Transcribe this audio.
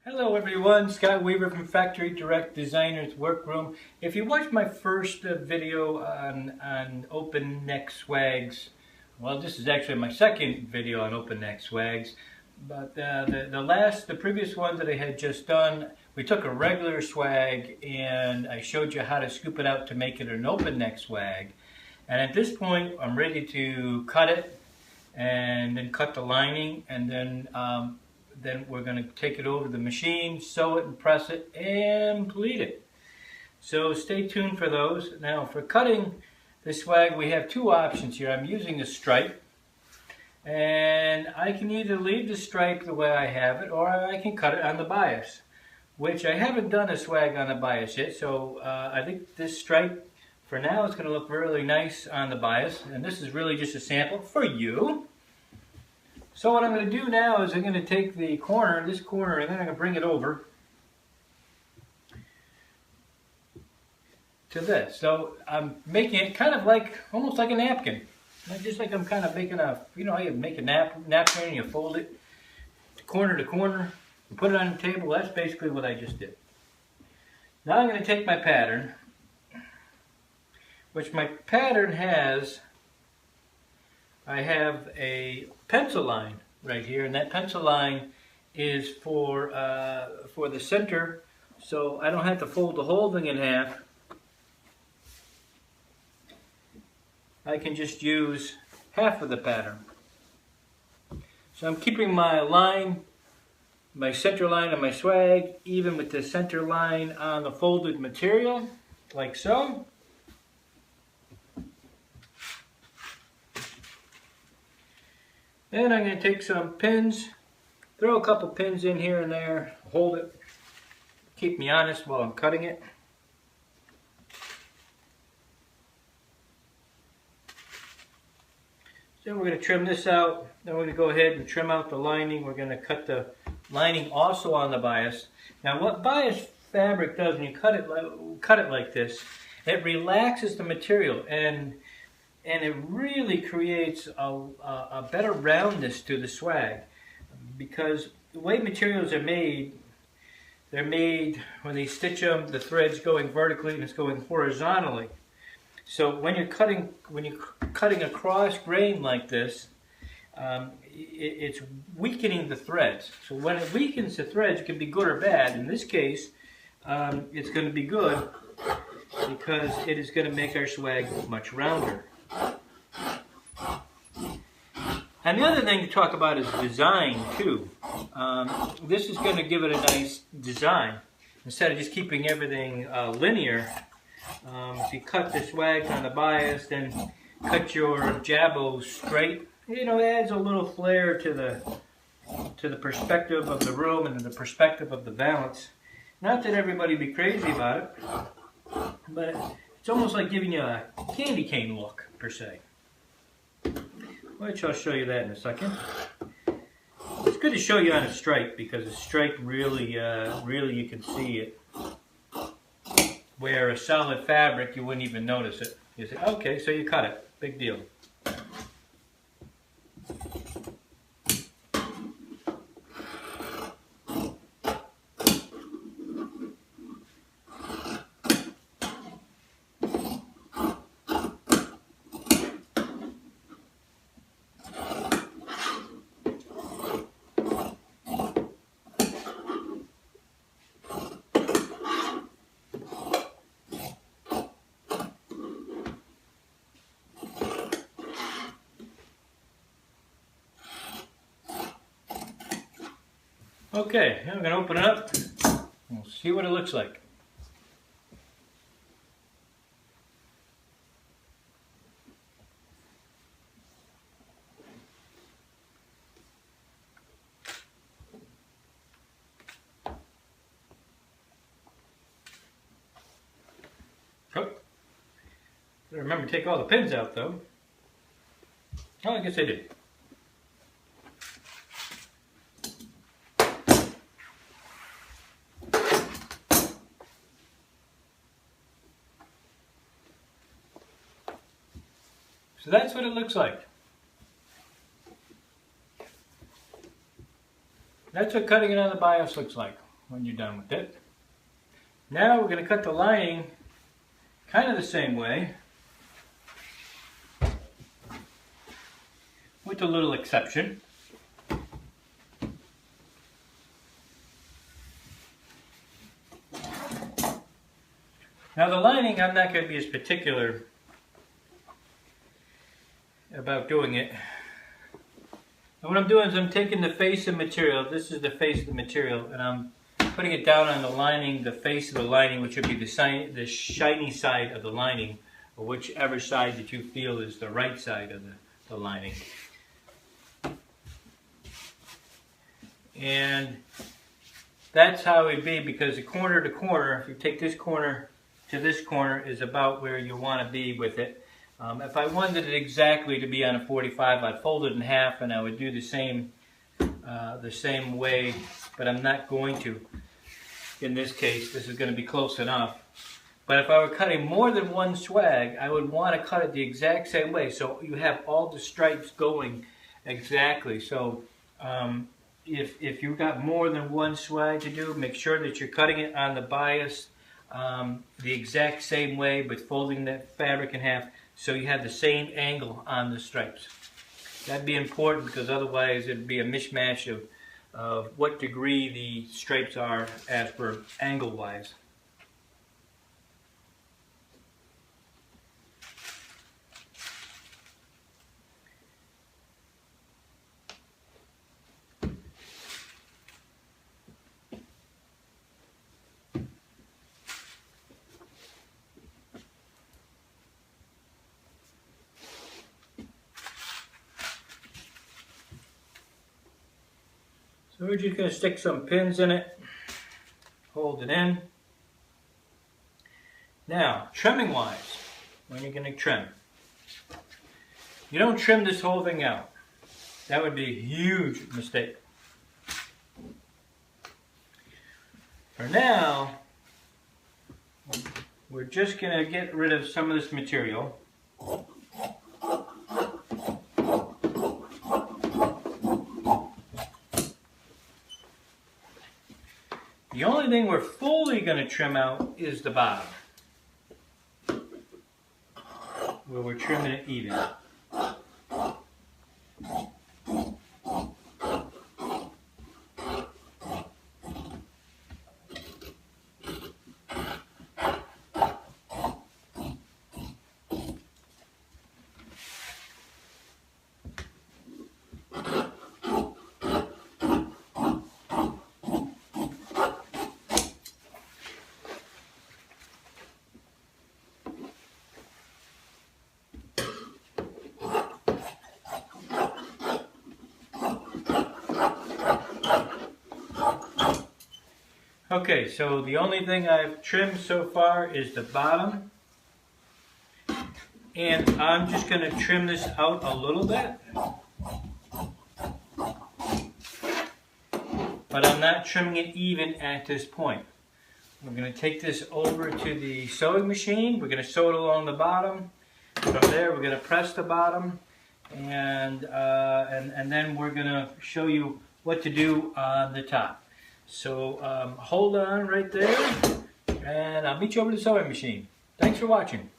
Hello everyone, Scott Weaver from Factory Direct Designers Workroom. If you watched my first video on open neck swags, well, this is actually my second video on open neck swags, but the previous one that I had just done, we took a regular swag and I showed you how to scoop it out to make it an open neck swag. And at this point, I'm ready to cut it and then cut the lining, and then we're going to take it over to the machine, sew it and press it and pleat it. So stay tuned for those. Now for cutting the swag, we have two options here. I'm using a stripe, and I can either leave the stripe the way I have it, or I can cut it on the bias, which I haven't done a swag on the bias yet. So I think this stripe for now is going to look really nice on the bias, and this is really just a sample for you. So what I'm going to do now is I'm going to take the corner, this corner, and then I'm going to bring it over to this. So I'm making it kind of like, almost like a napkin. Just like I'm kind of making a, you know, you make a napkin and you fold it corner to corner and put it on the table. That's basically what I just did. Now I'm going to take my pattern, which my pattern has, I have a pencil line right here, and that pencil line is for the center, so I don't have to fold the whole thing in half. I can just use half of the pattern. So I'm keeping my line, my center line on my swag, even with the center line on the folded material, like so. Then I'm going to take some pins, throw a couple pins in here and there, hold it, keep me honest while I'm cutting it. Then we're going to trim this out. Then we're going to go ahead and trim out the lining. We're going to cut the lining also on the bias. Now what bias fabric does when you cut it like this, it relaxes the material, and it really creates a better roundness to the swag, because the way materials are made, they're made when they stitch them, the thread's going vertically and it's going horizontally. So when you're cutting across grain like this, it's weakening the threads. So when it weakens the threads, it can be good or bad. In this case, it's going to be good because it is going to make our swag much rounder. And the other thing to talk about is design too. This is going to give it a nice design. Instead of just keeping everything linear, if you cut the swag on the bias, then cut your jabos straight, you know, it adds a little flair to the perspective of the room and to the perspective of the balance. Not that everybody be crazy about it, but it's almost like giving you a candy cane look, per se. Which I'll show you that in a second. It's good to show you on a stripe, because a stripe really you can see it. Where a solid fabric, you wouldn't even notice it. You say, okay, so you cut it. Big deal. Okay, now I'm going to open it up and we'll see what it looks like. Oh, remember to take all the pins out though. Oh, I guess I did. So that's what it looks like. That's what cutting it on the bias looks like. when you're done with it. Now we're going to cut the lining kind of the same way, with a little exception. Now the lining, I'm not going to be as particular about doing it. And what I'm doing is I'm taking the face of material, this is the face of the material, and I'm putting it down on the lining, the face of the lining, which would be the shiny side of the lining, or whichever side that you feel is the right side of the lining. And that's how it'd be, because the corner to corner, if you take this corner to this corner, is about where you want to be with it. If I wanted it exactly to be on a 45, I'd fold it in half and I would do the same way, but I'm not going to. In this case, this is going to be close enough. But if I were cutting more than one swag, I would want to cut it the exact same way, so you have all the stripes going exactly. So if you've got more than one swag to do, make sure that you're cutting it on the bias the exact same way, but folding that fabric in half so you have the same angle on the stripes. That'd be important, because otherwise it'd be a mishmash of what degree the stripes are as per angle-wise. So we're just going to stick some pins in it, hold it in. Now, trimming wise, when you're going to trim, you don't trim this whole thing out. That would be a huge mistake. For now, we're just going to get rid of some of this material. The only thing we're fully going to trim out is the bottom, where we're trimming it even. Okay, so the only thing I've trimmed so far is the bottom, and I'm just going to trim this out a little bit, but I'm not trimming it even at this point. We're going to take this over to the sewing machine. We're going to sew it along the bottom. From there, we're going to press the bottom, and then we're going to show you what to do on the top. So hold on right there, and I'll meet you over to the sewing machine. Thanks for watching.